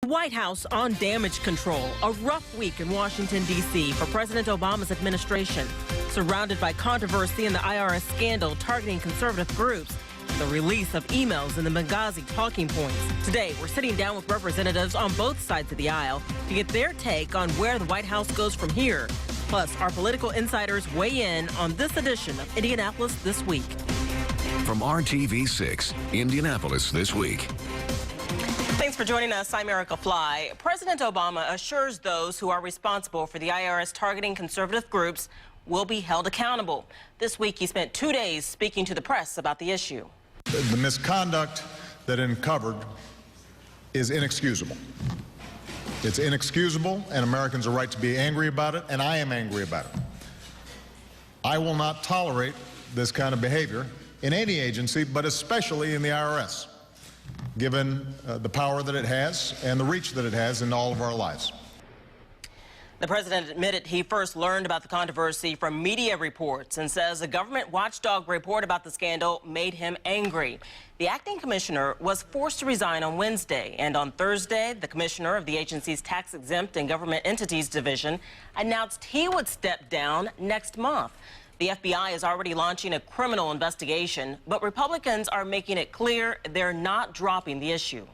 White House on damage control. A rough week in Washington, D.C. for President Obama's administration, surrounded by controversy in the IRS scandal targeting conservative groups, the release of emails in the Benghazi talking points. Today, we're sitting down with representatives on both sides of the aisle to get their take on where the White House goes from here. Plus, our political insiders weigh in on this edition of Indianapolis This Week. From RTV6, Indianapolis This Week. Thanks for joining us. I'm Erica Fly. President Obama assures those who are responsible for the IRS targeting conservative groups will be held accountable. This week, he spent 2 days speaking to the press about the issue. The misconduct that uncovered is inexcusable. It's inexcusable, and Americans are right to be angry about it, and I am angry about it. I will not tolerate this kind of behavior in any agency, but especially in the IRS, given the power that it has and the reach that it has in all of our lives. The president admitted he first learned about the controversy from media reports and says a government watchdog report about the scandal made him angry. The acting commissioner was forced to resign on Wednesday, and on Thursday, the commissioner of the agency's tax-exempt and government entities division announced he would step down next month. The FBI is already launching a criminal investigation, but Republicans are making it clear they're not dropping the issue.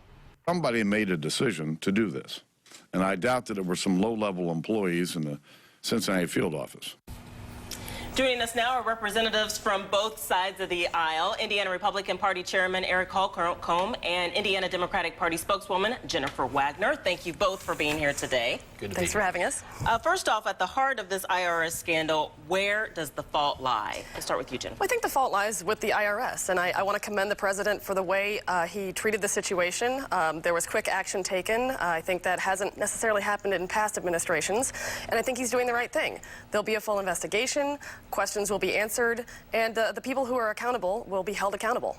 Somebody made a decision to do this, and I doubt that it were some low-level employees in the Cincinnati field office. Joining us now are representatives from both sides of the aisle. Indiana Republican Party Chairman Eric Holcomb and Indiana Democratic Party spokeswoman Jennifer Wagner. Thank you both for being here today. Thanks for having us. First off, at the heart of this IRS scandal, where does the fault lie? I'll start with you, Jennifer. Well, I think the fault lies with the IRS, and I want to commend the president for the way he treated the situation. There was quick action taken. I think that hasn't necessarily happened in past administrations, and I think he's doing the right thing. There'll be a full investigation. Questions will be answered, and the people who are accountable will be held accountable.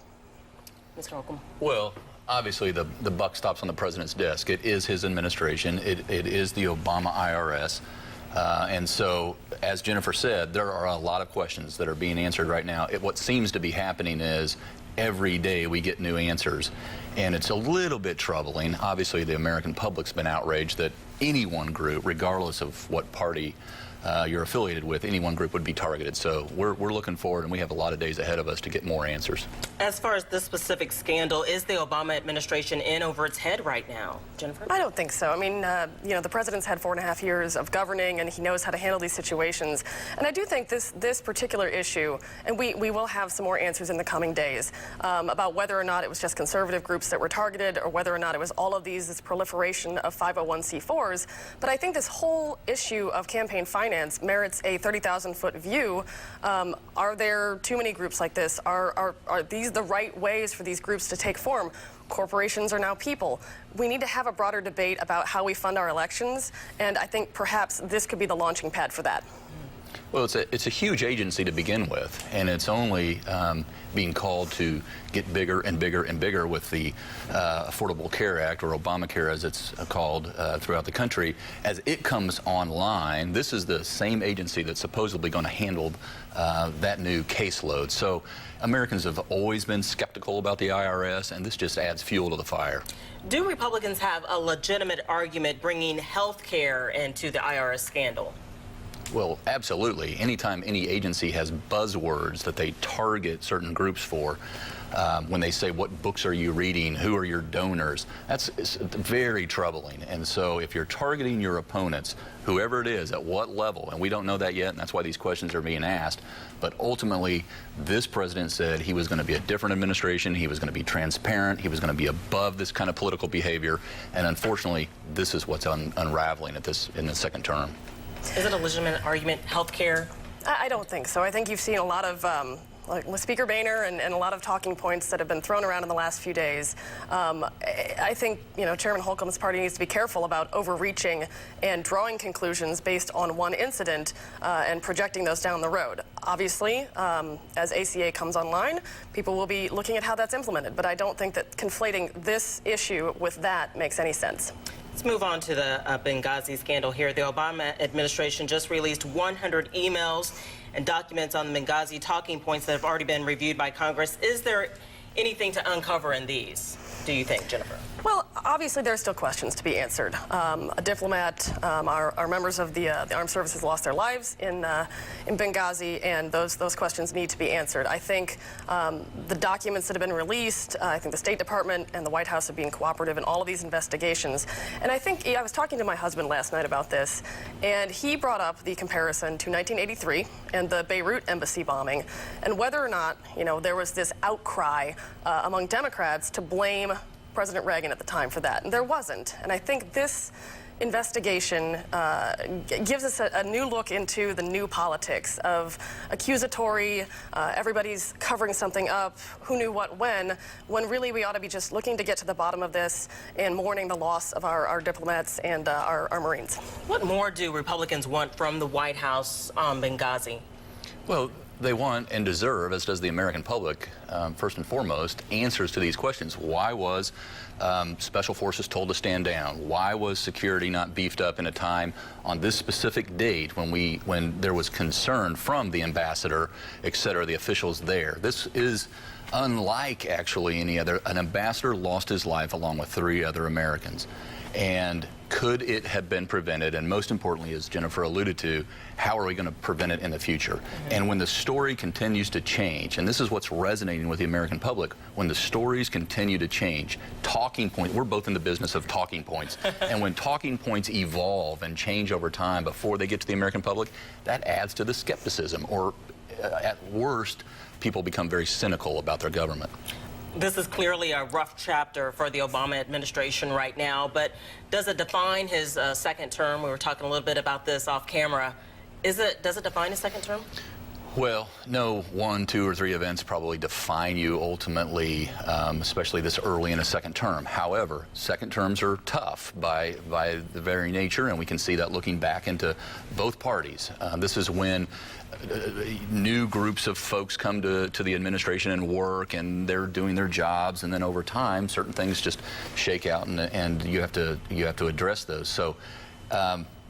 Mr. Holcomb. Well, obviously the buck stops on the president's desk. It is his administration. It is the Obama IRS. And so, as Jennifer said, there are a lot of questions that are being answered right now. What seems to be happening is every day we get new answers, and it's a little bit troubling. Obviously, the American public's been outraged that any one group, regardless of what party you're affiliated with, any one group would be targeted. So we're looking forward, and we have a lot of days ahead of us to get more answers. As far as this specific scandal, is the Obama administration in over its head right now? Jennifer? I don't think so. I mean, you know, the president's had 4.5 years of governing, and he knows how to handle these situations. And I do think this particular issue, and we will have some more answers in the coming days about whether or not it was just conservative groups that were targeted or whether or not it was all of this proliferation of 501c4s. But I think this whole issue of campaign finance merits a 30,000-foot view. Are there too many groups like this? Are these the right ways for these groups to take form? Corporations are now people. We need to have a broader debate about how we fund our elections, and I think perhaps this could be the launching pad for that. Well, it's a huge agency to begin with, and it's only being called to get bigger and bigger and bigger with the Affordable Care Act, or Obamacare as it's called throughout the country. As it comes online, this is the same agency that's supposedly going to handle that new caseload. So Americans have always been skeptical about the IRS, and this just adds fuel to the fire. Do Republicans have a legitimate argument bringing health care into the IRS scandal? Well, absolutely. Anytime any agency has buzzwords that they target certain groups for, when they say, what books are you reading, who are your donors, it's very troubling. And so if you're targeting your opponents, whoever it is, at what level, and we don't know that yet, and that's why these questions are being asked, but ultimately, this president said he was going to be a different administration, he was going to be transparent, he was going to be above this kind of political behavior, and unfortunately, this is what's unraveling in the second term. Is it a legitimate argument, health care? I don't think so. I think you've seen a lot of, like with Speaker Boehner and a lot of talking points that have been thrown around in the last few days. I think, you know, Chairman Holcomb's party needs to be careful about overreaching and drawing conclusions based on one incident and projecting those down the road. Obviously, as ACA comes online, people will be looking at how that's implemented, but I don't think that conflating this issue with that makes any sense. Let's move on to the Benghazi scandal here. The Obama administration just released 100 emails and documents on the Benghazi talking points that have already been reviewed by Congress. Is there anything to uncover in these, do you think, Jennifer? Well, obviously there are still questions to be answered. A diplomat, our members of the armed services lost their lives in Benghazi, and those questions need to be answered. I think the documents that have been released, I think the State Department and the White House are being cooperative in all of these investigations. And I think, I was talking to my husband last night about this, and he brought up the comparison to 1983 and the Beirut embassy bombing, and whether or not, there was this outcry among Democrats to blame President Reagan at the time for that, and there wasn't. And I think this investigation gives us a new look into the new politics of accusatory, everybody's covering something up, who knew what when really we ought to be just looking to get to the bottom of this and mourning the loss of our diplomats and our Marines. What more do Republicans want from the White House on Benghazi? Well, they want and deserve, as does the American public, first and foremost, answers to these questions. Why was Special Forces told to stand down? Why was security not beefed up in a time on this specific date when there was concern from the ambassador, et cetera, the officials there? This is unlike actually any other. An ambassador lost his life along with 3 other Americans. And could it have been prevented? And most importantly, as Jennifer alluded to, how are we going to prevent it in the future? And when the story continues to change, and this is what's resonating with the American public, when the stories continue to change, talking points, we're both in the business of talking points, and when talking points evolve and change over time before they get to the American public, that adds to the skepticism, or at worst, people become very cynical about their government. This is clearly a rough chapter for the Obama administration right now, but does it define his second term? We were talking a little bit about this off camera. Does it define his second term? Well, no 1, 2, or 3 events probably define you ultimately, especially this early in a second term. However, second terms are tough by the very nature, and we can see that looking back into both parties. This is when new groups of folks come to the administration and work, and they're doing their jobs, and then over time, certain things just shake out, and you have to address those. So.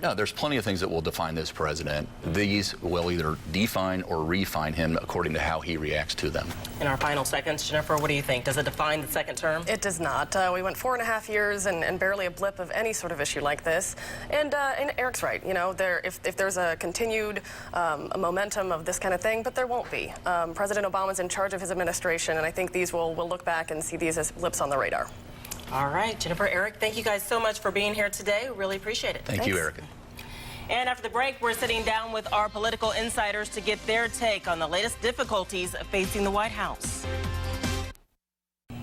No, there's plenty of things that will define this president. These will either define or refine him according to how he reacts to them. In our final seconds, Jennifer, what do you think? Does it define the second term? It does not. We went 4.5 years and barely a blip of any sort of issue like this. And Eric's right. If there's a continued momentum of this kind of thing, but there won't be. President Obama's in charge of his administration, and I think we'll look back and see these as blips on the radar. All right, Jennifer, Eric, thank you guys so much for being here today. We really appreciate it. Thanks. You, Erica. And after the break, we're sitting down with our political insiders to get their take on the latest difficulties facing the White House.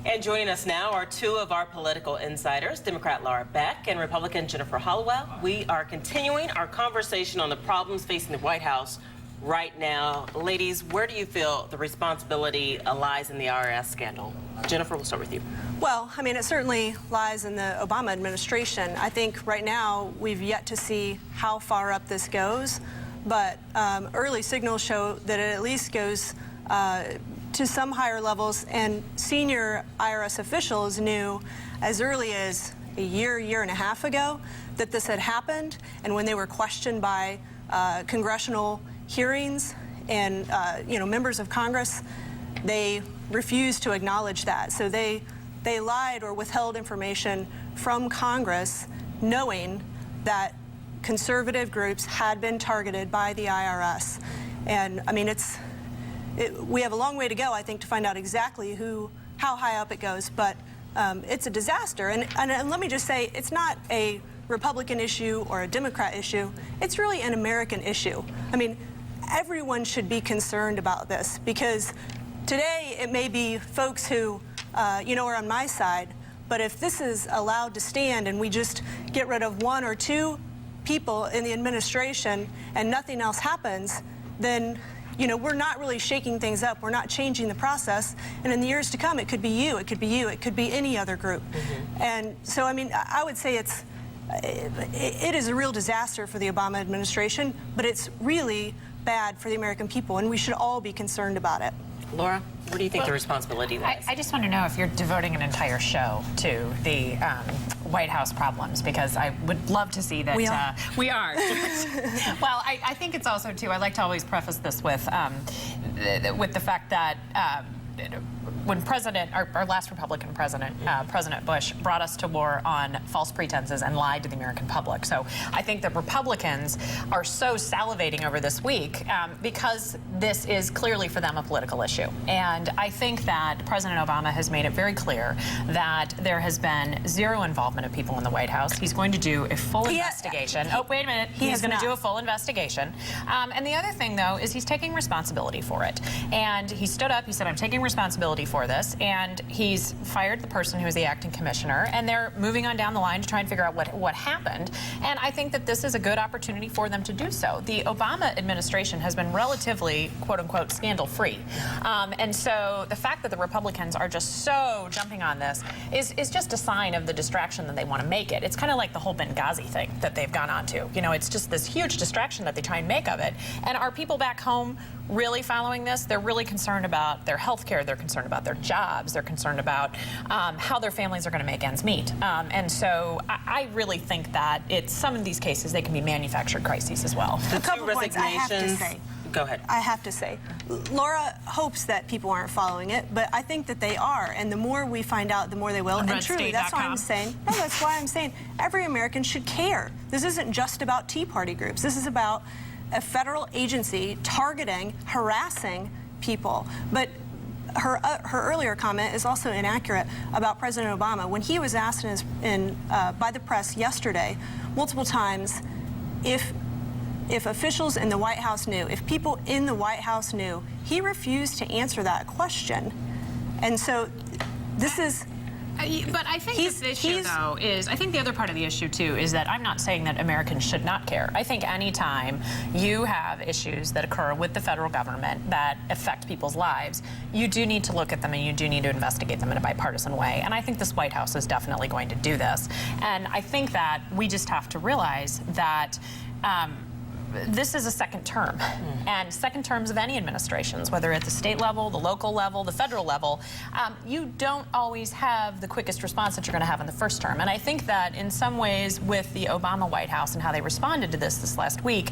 And joining us now are 2 of our political insiders, Democrat Laura Beck and Republican Jennifer Hollowell. We are continuing our conversation on the problems facing the White House right now. Ladies, where do you feel the responsibility lies in the IRS scandal? Jennifer, we'll start with you. Well, I mean, it certainly lies in the Obama administration. I think right now we've yet to see how far up this goes, but early signals show that it at least goes to some higher levels, and senior IRS officials knew as early as a year and a half ago that this had happened, and when they were questioned by congressional hearings and members of Congress, they refused to acknowledge that. So they lied or withheld information from Congress, knowing that conservative groups had been targeted by the IRS. And I mean, we have a long way to go, I think, to find out exactly how high up it goes, but it's a disaster. And let me just say, it's not a Republican issue or a Democrat issue. It's really an American issue. I mean, everyone should be concerned about this, because today it may be folks who, are on my side, but if this is allowed to stand and we just get rid of 1 or 2 people in the administration and nothing else happens, then, we're not really shaking things up. We're not changing the process. And in the years to come, it could be you, it could be you, it could be any other group. Mm-hmm. And so, I mean, I would say it is a real disaster for the Obama administration, but it's really bad for the American people, and we should all be concerned about it. Laura, where do you think the responsibility lies? I just want to know if you're devoting an entire show to the White House problems, because I would love to see that. We are. Well, I think it's also, too, I like to always preface this with the fact that when our last Republican president, President Bush, brought us to war on false pretenses and lied to the American public. So I think that Republicans are so salivating over this week because this is clearly for them a political issue. And I think that President Obama has made it very clear that there has been zero involvement of people in the White House. He's going to do a full investigation. Oh, wait a minute. He's going to do a full investigation. And the other thing, though, is he's taking responsibility for it. And he stood up. He said, I'm taking responsibility for this. And he's fired the person who was the acting commissioner. And they're moving on down the line to try and figure out what happened. And I think that this is a good opportunity for them to do so. The Obama administration has been relatively, quote unquote, scandal-free. And so the fact that the Republicans are just so jumping on this is just a sign of the distraction that they want to make it. It's kind of like the whole Benghazi thing that they've gone on to. You know, it's just this huge distraction that they try and make of it. And are people back home really following this? They're really concerned about their health care. They're concerned about their jobs. They're concerned about how their families are going to make ends meet. And so I really think that some of these cases, they can be manufactured crises as well. The a couple two points I have to say. Go ahead. I have to say, Laura hopes that people aren't following it, but I think that they are. And the more we find out, the more they will. And truly, that's why I'm saying, no, that's why I'm saying every American should care. This isn't just about Tea Party groups. This is about a federal agency targeting, harassing people. But her earlier comment is also inaccurate about President Obama. When he was asked by the press yesterday, multiple times, if officials in the White House knew, if people in the White House knew, he refused to answer that question. And so this is... But I think this issue, though, is, I think the other part of the issue, too, is that I'm not saying that Americans should not care. I think anytime you have issues that occur with the federal government that affect people's lives, you do need to look at them and you do need to investigate them in a bipartisan way. And I think this White House is definitely going to do this. And I think that we just have to realize that this is a second term, and second terms of any administrations, whether at the state level, the local level, the federal level, you don't always have the quickest response that you're going to have in the first term. And I think that in some ways with the Obama White House and how they responded to this last week,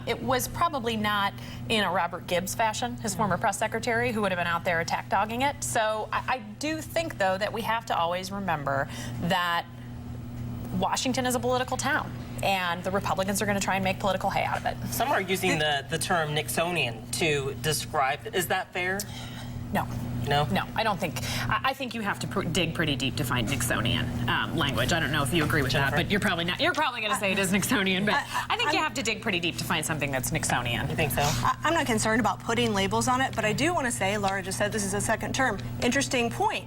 it was probably not in a Robert Gibbs fashion, his former press secretary, who would have been out there attack dogging it. So I do think, though, that we have to always remember that Washington is a political town, and the Republicans are going to try and make political hay out of it. Some are using the term Nixonian to describe it. Is that fair? No. No? No, I don't think. I think you have to dig pretty deep to find Nixonian language. I don't know if you agree with that, but you're probably not. You're probably going to say it is Nixonian, but I think you have to dig pretty deep to find something that's Nixonian. You think so? I'm not concerned about putting labels on it, but I do want to say, Laura just said this is a second term. Interesting point.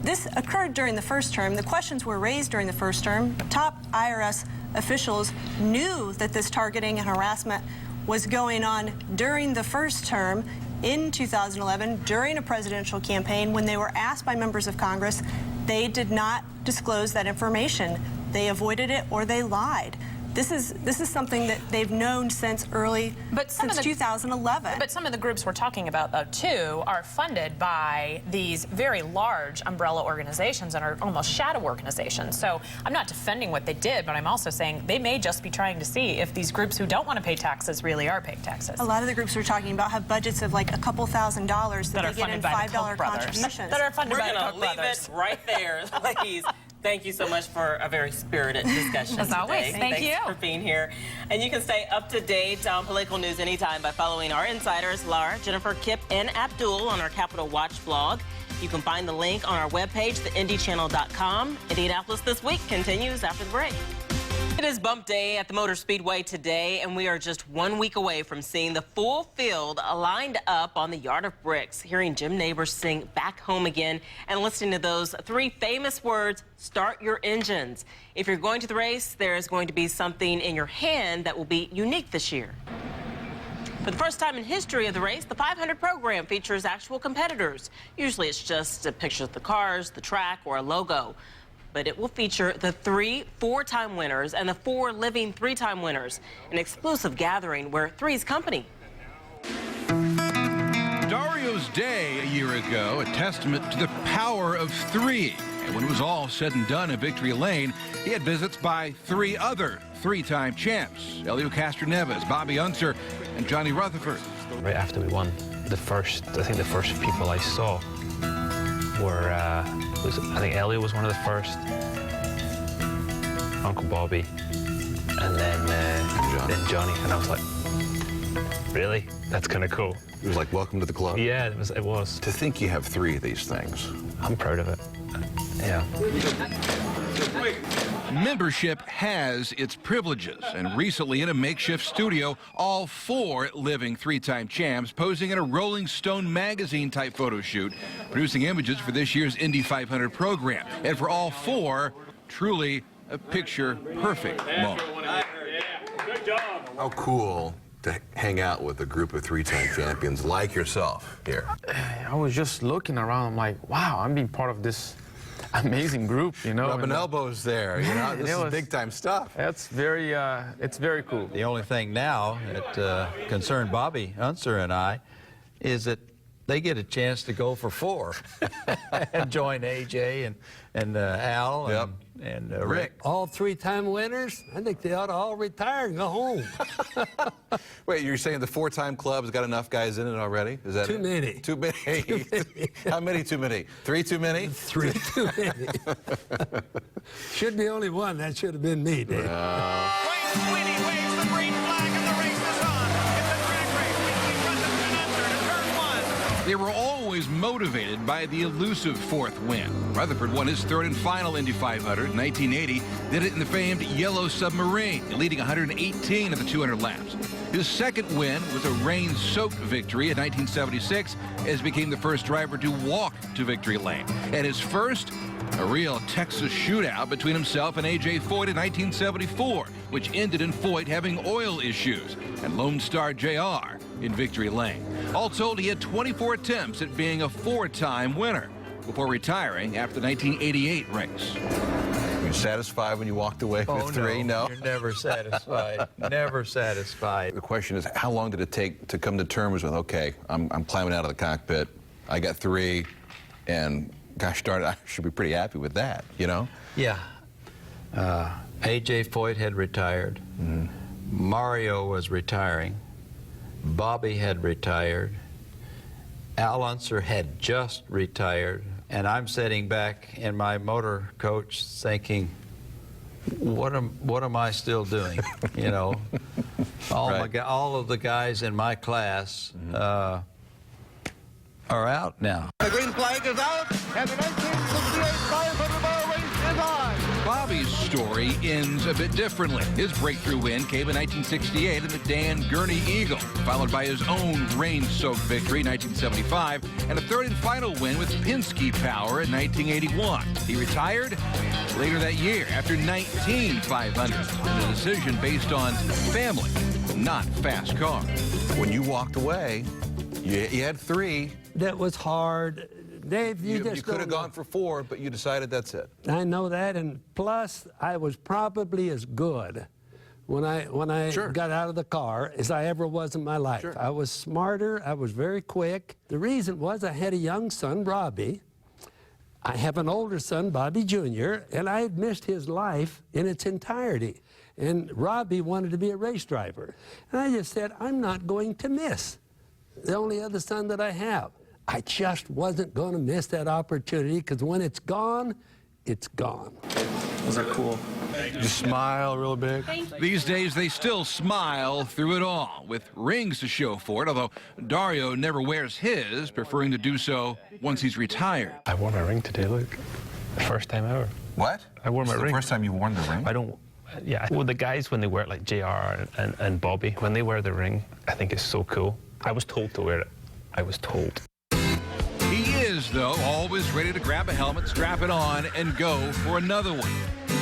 This occurred during the first term. The questions were raised during the first term. Top IRS officials knew that this targeting and harassment was going on during the first term in 2011 during a presidential campaign. When they were asked by members of Congress, they did not disclose that information. They avoided it or they lied. This is something that they've known since 2011. But some of the groups we're talking about, though, too, are funded by these very large umbrella organizations and are almost shadow organizations. So I'm not defending what they did, but I'm also saying they may just be trying to see if these groups who don't want to pay taxes really are paying taxes. A lot of the groups we're talking about have budgets of like a couple $1,000s that they get in $5 contributions. That are funded by the We're Koch going to leave brothers. it right there, ladies. Thank you so much for a very spirited discussion As always, today. thank you. Thanks for being here. And you can stay up to date on political news anytime by following our insiders, Laura, Jennifer, Kip, and Abdul on our Capitol Watch blog. You can find the link on our webpage, theindychannel.com. Indianapolis This Week continues after the break. It is bump day at the Motor Speedway today, and we are just 1 week away from seeing the full field lined up on the Yard of Bricks, hearing Jim Neighbors sing Back Home Again and listening to those three famous words, start your engines. If you're going to the race, there is going to be something in your hand that will be unique this year. For the first time in history of the race, the 500 program features actual competitors. Usually it's just a picture of the cars, the track, or a logo. But it will feature the 3 four-time winners and the 4 living 3-time winners, an exclusive gathering where Three's company. Dario's Day a year ago, a testament to the power of 3. And when it was all said and done in Victory Lane, he had visits by 3 other 3-time champs, Elio Castroneves, Bobby Unser, and Johnny Rutherford. Right after we won, the first people I saw were, I think Elliot was one of the first, Uncle Bobby, and then Johnny, and I was like, really? That's kind of cool. It was like, welcome to the club. Yeah, it was. To think you have 3 of these things. I'm proud of it. Yeah. Membership has its privileges, and recently in a makeshift studio, all 4 living 3-time champs posing in a Rolling Stone magazine-type photo shoot, producing images for this year's Indy 500 program. And for all 4, truly a picture-perfect moment. Good job. How cool to hang out with a group of 3-time champions like yourself here. I was just looking around, I'm like, wow, I'm being part of this amazing group, you know. Rubbing elbows there, you know. This is big-time stuff. That's very, it's very cool. The only thing now that concerned Bobby Unser and I is that they get a chance to go for 4 and join AJ and Al and Rick. All 3-time winners? I think they ought to all retire and go home. Wait, you're saying the 4-time club's got enough guys in it already? Is that Too many. Too many. Too many. How many too many? 3 too many? 3 too many. Should be only 1. That should have been me, Dave. They were always motivated by the elusive 4th win. Rutherford won his 3rd and final Indy 500 in 1980, did it in the famed Yellow Submarine, leading 118 of the 200 laps. His 2nd win was a rain-soaked victory in 1976, as became the first driver to walk to victory lane. And his first, a real Texas shootout between himself and A.J. Foyt in 1974, which ended in Foyt having oil issues, and Lone Star Jr. in victory lane. All told, he had 24 attempts at being a 4-time winner before retiring after the 1988 race. Were you satisfied when you walked away with 3? No. You're never satisfied. Never satisfied. The question is, how long did it take to come to terms with, okay, I'm climbing out of the cockpit, I got 3, and gosh darn it, I should be pretty happy with that, you know? Yeah. A.J. Foyt had retired. Mm-hmm. Mario was retiring. Bobby had retired. Al Unser had just retired. And I'm sitting back in my motor coach thinking, what am I still doing? You know, all of the guys in my class are out now. The green flag is out, and the 1968 500-mile race is on. Bobby's story ends a bit differently. His breakthrough win came in 1968 in the Dan Gurney Eagle, followed by his own rain-soaked victory in 1975, and a 3rd and final win with Penske Power in 1981. He retired later that year after 19 500s, and a decision based on family, not fast cars. When you walked away, you had 3. That was hard. Dave, you could have gone for 4, but you decided that's it. I know that, and plus, I was probably as good when I got out of the car as I ever was in my life. Sure. I was smarter. I was very quick. The reason was I had a young son, Robbie. I have an older son, Bobby Jr., and I had missed his life in its entirety. And Robbie wanted to be a race driver. And I just said, I'm not going to miss the only other son that I have. I just wasn't going to miss that opportunity, because when it's gone, it's gone. Those are cool. Just smile real big. These days, they still smile through it all, with rings to show for it, although Dario never wears his, preferring to do so once he's retired. I wore my ring today, look. The first time ever. What? I wore my ring. The first time you worn the ring? I don't... Yeah, well, the guys, when they wear it, like JR and Bobby, when they wear the ring, I think it's so cool. I was told to wear it. I was told. He is, though, always ready to grab a helmet, strap it on, and go for another one.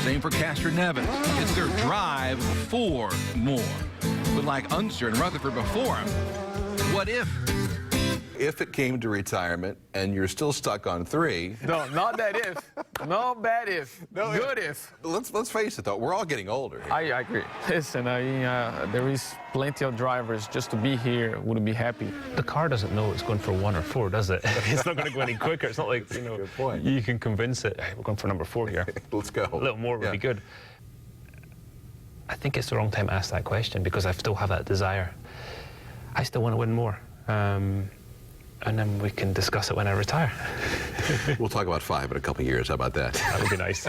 Same for Castor Nevins. It's their drive for more. But like Unser and Rutherford before him, what if? If it came to retirement and you're still stuck on 3. No, not that if. No bad if. No good if. Let's face it, though. We're all getting older. I agree. Listen, there is plenty of drivers just to be here would be happy. The car doesn't know it's going for 1 or 4, does it? It's not going to go any quicker. It's not like, you know, Good point. You can convince it, hey, we're going for number 4 here. Let's go. A little more would be good. I think it's the wrong time to ask that question, because I still have that desire. I still want to win more. and then we can discuss it when I retire. We'll talk about 5 in a couple of years. How about that? That would be nice.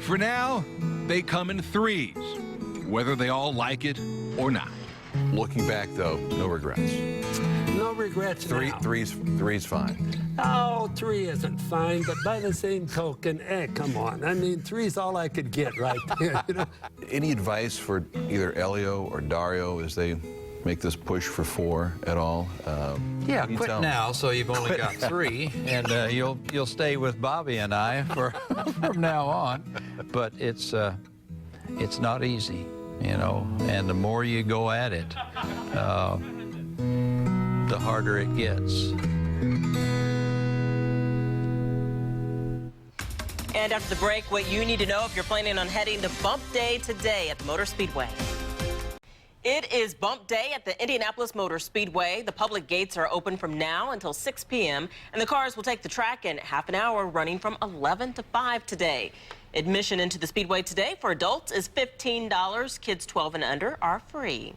For now, they come in threes, whether they all like it or not. Looking back, though, no regrets. No regrets now. Three's fine. Oh, 3 isn't fine, but by the same token, come on. I mean, 3's all I could get right there. You know? Any advice for either Elio or Dario as they make this push for 4 at all? Yeah, quit now, so you've only got 3, and you'll stay with Bobby and I from now on. But it's not easy, you know. And the more you go at it, the harder it gets. And after the break, what you need to know if you're planning on heading to Bump Day today at the Motor Speedway. It is Bump Day at the Indianapolis Motor Speedway. The public gates are open from now until 6 p.m., and the cars will take the track in half an hour, running from 11 to 5 today. Admission into the Speedway today for adults is $15. Kids 12 and under are free.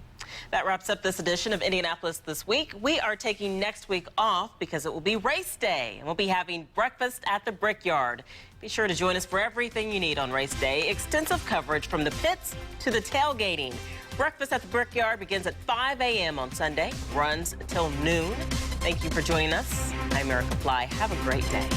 That wraps up this edition of Indianapolis This Week. We are taking next week off because it will be race day, and we'll be having breakfast at the Brickyard. Be sure to join us for everything you need on race day. Extensive coverage from the pits to the tailgating. Breakfast at the Brickyard begins at 5 a.m. on Sunday, runs till noon. Thank you for joining us. I'm Erica Fly. Have a great day.